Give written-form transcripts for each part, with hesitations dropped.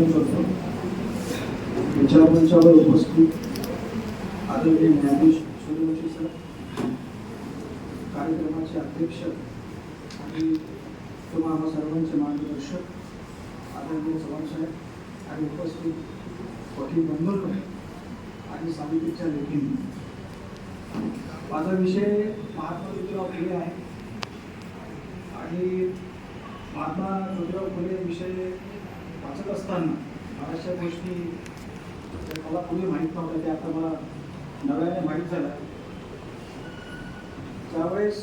अभिवादन करतो. विचारमंचावर उपस्थित आदरणीय न्यायाधीश सूर्यवंशी सर, कार्यक्रमाचे अध्यक्ष आणि तुम्हा सर्वांचे मार्गदर्शक आदरणीय चव्हाण साहेब आणि उपस्थित वकील बंधूंकडे आणि समितीच्या लेखींनी, माझा विषय महात्मा ज्योतिराव फुले आहे आणि महात्मा ज्योतिराव फुले विषय वाचत असताना बऱ्याचशा गोष्टी मला पूर्वी माहीत नव्हत्या, त्या आता मला नव्याने माहीत झाल्या. त्यावेळेस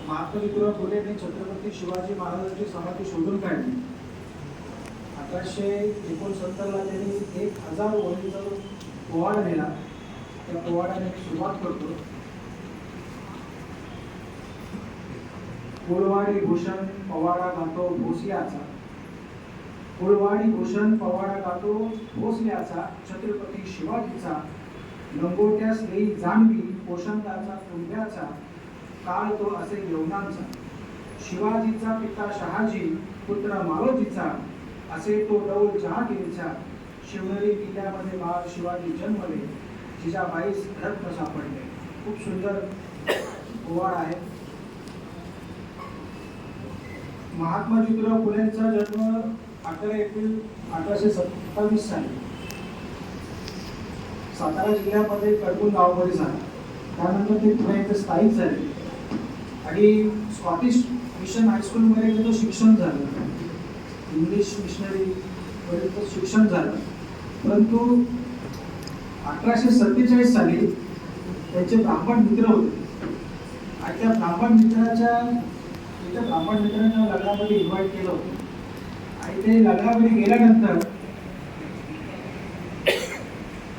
महात्मा ज्योतिराव फुलेंनी छत्रपती शिवाजी महाराजांची समाधी शोधून काढली. 1869ला त्यांनी 1000 ओळींचा पोवाडा लिहिला. त्या पोवाड्याने सुरुवात करतो. फुलवाडी भूषण पवाडा गातो भोसल्याचा, फुलवाडी भूषण पवाडा गातो भोसल्याचा, छत्रपती शिवाजीचा, लंगोट्यास येई जाणवी पोषंदाचा कुंभ्याचा, काळ तो असे यवनांचा, शिवाजीचा पिता शहाजी पुत्र मालोजीचा, असे तो डौल जहागीरचा, शिवनेरी किल्ल्यामध्ये बाळ शिवाजी जन्मले, जिजाबाईस रत्न सापडले. खूप सुंदर पोवाडा आहे. महात्मा ज्योतिराव फुलेंचा जन्म 11 एप्रिल 1827 साली सातारा जिल्ह्यामध्ये कडबून गावामध्ये झाला. त्यानंतर ते पुणे येथे स्थायिक झाले आणि स्कॉटिश मिशन हायस्कूलमध्ये त्याचं शिक्षण झालं. इंग्लिश मिशनरी पर्यंत शिक्षण झालं. परंतु 1847 साली त्यांचे ब्राह्मण मित्र होते आणि त्या ब्राह्मण मित्रांना लग्नामध्ये इन्व्हाइट केलं होतं आणि ते लग्नामध्ये गेल्यानंतर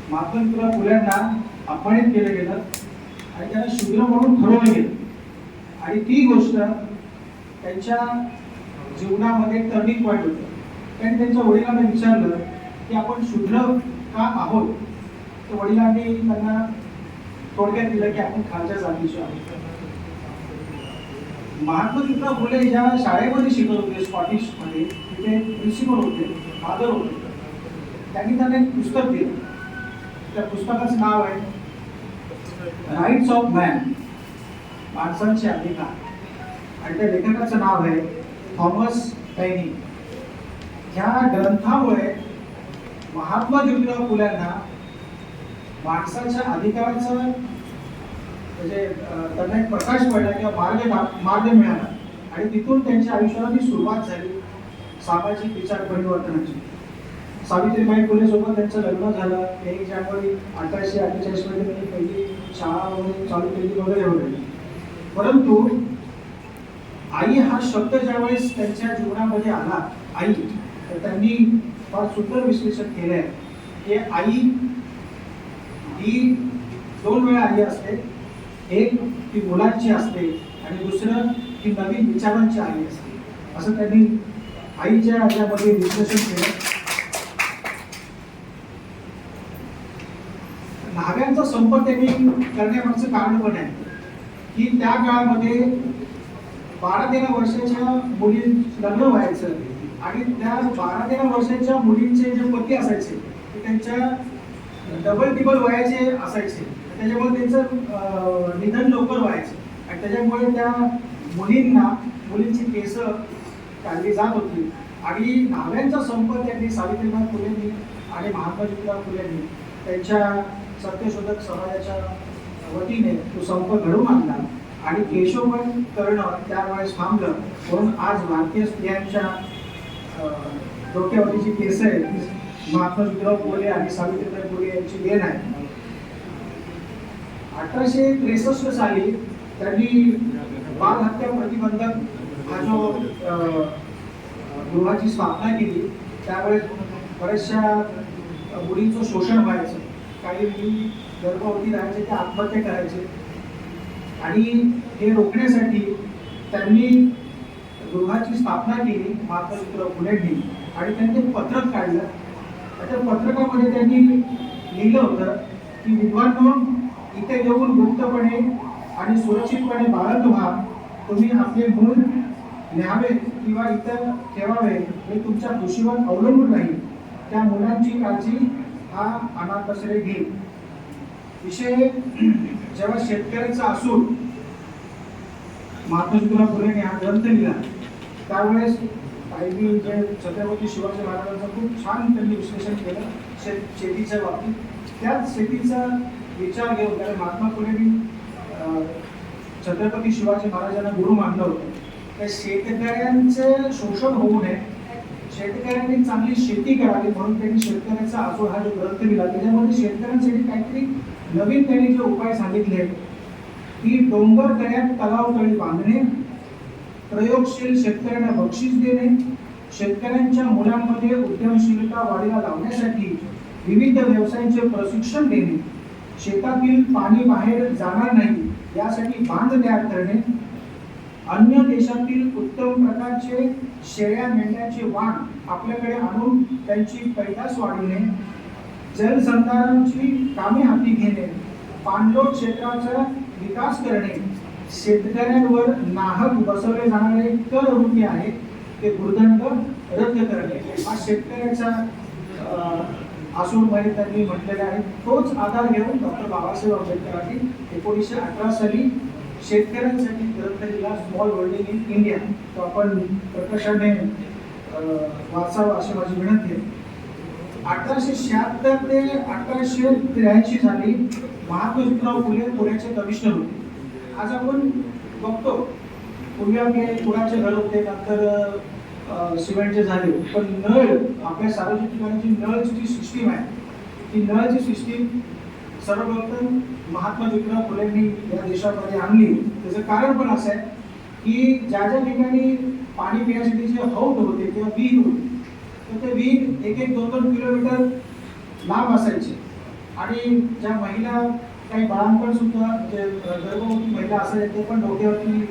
महात्मा ज्योतिराव फुल्यांना अपमानित केलं गेलं आणि त्यांना शूद्र म्हणून ठरवलं गेलं. आणि ती गोष्ट त्यांच्या जीवनामध्ये टर्निंग पॉईंट होतं. त्यांनी त्यांच्या वडिलांना विचारलं की आपण शूद्र का आहोत. तर वडिलांनी त्यांना थोडक्यात दिलं की आपण खालच्या जातीचे आहोत. महात्मा ज्योतिराव फुले ज्या शाळेमध्ये शिकत होते स्कॉटिशमध्ये, तिथे प्रिन्सिपल होते, फादर होते. त्यांनी त्यांना एक पुस्तक दिलं. त्या पुस्तकाचं नाव आहे राईट्स ऑफ मॅन, माणसांचे अधिकार, आणि त्या लेखकाचं नाव आहे थॉमस पेनी. ह्या ग्रंथामुळे महात्मा ज्योतिराव फुल्यांना माणसाच्या अधिकाराचं म्हणजे त्यांना एक प्रकाश पडला किंवा मार्ग मिळाला आणि तिथून त्यांच्या आयुष्याला ती सुरुवात झाली सामाजिक विचार परिवर्तनाची. सावित्रीबाई फुले सोबत त्यांचं लग्न झालं. 1 जानेवारी 1848 मध्ये त्यांनी पहिली शाळा वगैरे चालू केली वगैरे. परंतु आई हा शब्द ज्यावेळेस त्यांच्या जीवनामध्ये आला, आई, तर त्यांनी फार सुंदर विश्लेषण केलंय की आई ही 2 वेळा आई असते. एक ती मुलांची असते आणि दुसरं ती नवीन विचारांची आई असते. असं त्यांनी आईच्या याच्यामध्ये विश्लेषण केलं. न्हाव्यांचा संप त्यांनी करण्यामागचं कारण पण आहे की त्या काळामध्ये 12-13 वर्षाच्या मुली लग्न व्हायचं आणि त्या 12-13 वर्षाच्या मुलींचे जे पती असायचे ते त्यांच्या डबल टिबल वयाचे असायचे. त्याच्यामुळे त्यांचं निधन लवकर व्हायचं आणि त्याच्यामुळे त्या मुलींची केस काढली जात होती. आणि न्हाव्यांचा संप त्यांनी सावित्रीबाई फुलेंनी आणि महात्मा ज्योतिराव फुलेंनी त्यांच्या सत्यशोधक समाजाच्या वतीने तो संप घडवून आणला आणि केशवपण करणं त्यावेळेस थांबलं. म्हणून आज भारतीय स्त्रियांच्या डोक्यावरची जी केस आहे ती महात्मा ज्योतिराव फुले आणि सावित्रीबाई फुले यांची देण आहे. 1863 साली त्यांनी बाल हत्या प्रतिबंधक हा जो गृहाची स्थापना केली. त्यावेळेस बऱ्याचशा मुलींचं शोषण व्हायचं. काही मुली गर्भवती राहायचे, ते आत्महत्या करायचे आणि हे रोखण्यासाठी त्यांनी गृहाची स्थापना केली महात्मा ज्योतिराव फुलेंनी. आणि त्यांनी पत्रक काढलं. त्या पत्रकामध्ये त्यांनी लिहिलं होतं की विद्वांनो, इथे येऊन गुप्तपणे आणि सुरक्षितपणे बाळंत व्हा. तुम्ही आपले मूळ न्यावे किंवा इतर ठेवावे हे तुमच्या खुशीवर अवलंबून राहील. त्या मुलांची काळजी हा अनाथाश्रय घेईल. विषय जेव्हा शेतकऱ्याचा असून महात्मा ज्योतिबा फुलेंनी हा ग्रंथ लिहिला त्यावेळेस काही जे छत्रपती शिवाजी महाराजांचं खूप छान त्यांनी विश्लेषण केलं शेतीच्या बाबतीत. त्याच शेतीचा विचार घेऊन त्याला महात्मा फुलेंनी छत्रपती शिवाजी महाराजांना गुरु मानलं होतं. त्या शेतकऱ्यांचं शोषण होऊ नये, शेतकऱ्यांनी चांगली शेती करावी म्हणून त्यांनी शेतकऱ्याचा आजोळ हा जो ग्रंथ लिहिला त्याच्यामध्ये शेतकऱ्यांसाठी काहीतरी नवीन त्यांनी जे उपाय सांगितले की डोंगर दऱ्यात तलाव तळी बांधणे, प्रयोगशील शेतकऱ्यांना बक्षीस देणे, शेतकऱ्यांच्या मुलांमध्ये उद्यमशीलता वाढीला लावण्यासाठी विविध व्यवसायांचे प्रशिक्षण देणे, शेतातील पाणी बाहेर जाणार नाही यासाठी बांध तयार करणे, अन्य देशातील उत्तम प्रकारचे शेळ्या मेंढ्यांचे वाण आपल्याकडे आणून त्यांची पैदास वाढवणे, जलसंधारणाची कामे हाती घेणे, पाणलोट क्षेत्राचा विकास करणे, शेतकऱ्यांवर नाहक बसवले जाणारे कर रुपये आहेत ते भूर्दंड रद्द करणे हा शेतकऱ्याचा आसूडमध्ये त्यांनी म्हटलेला आहे. तोच आधार घेऊन डॉक्टर बाबासाहेब आंबेडकरांनी 1918 साली शेतकऱ्यांसाठी ग्रंथ लिहिला स्मॉल होल्डिंग इन इंडिया. तो आपण प्रकर्षाने वाचावा अशी माझी विनंती आहे. 1876 ते 1883 साली महात्मा ज्योतिराव फुले पुण्याचे कमिशनर होते. आज आपण बघतो पूर्वी आपले पुण्याचे घर होते, नंतर सिमेंटचे झाले, पण नळ आपल्या सार्वजनिक ठिकाणची नळची जी सिस्टीम आहे ती नळची सिस्टीम सर्वप्रथम महात्मा ज्योतिराव फुलेंनी या देशामध्ये आणली. त्याचं कारण पण असं आहे की ज्या ज्या ठिकाणी पाणी पिण्यासाठी जे हौद होते किंवा विहीर होते तर ते विहीर 1-2 किलोमीटर लांब असायचे आणि ज्या महिला काही बाळांपण सुद्धा म्हणजे गर्भवती महिला असायच्या ते पण डोक्यावरती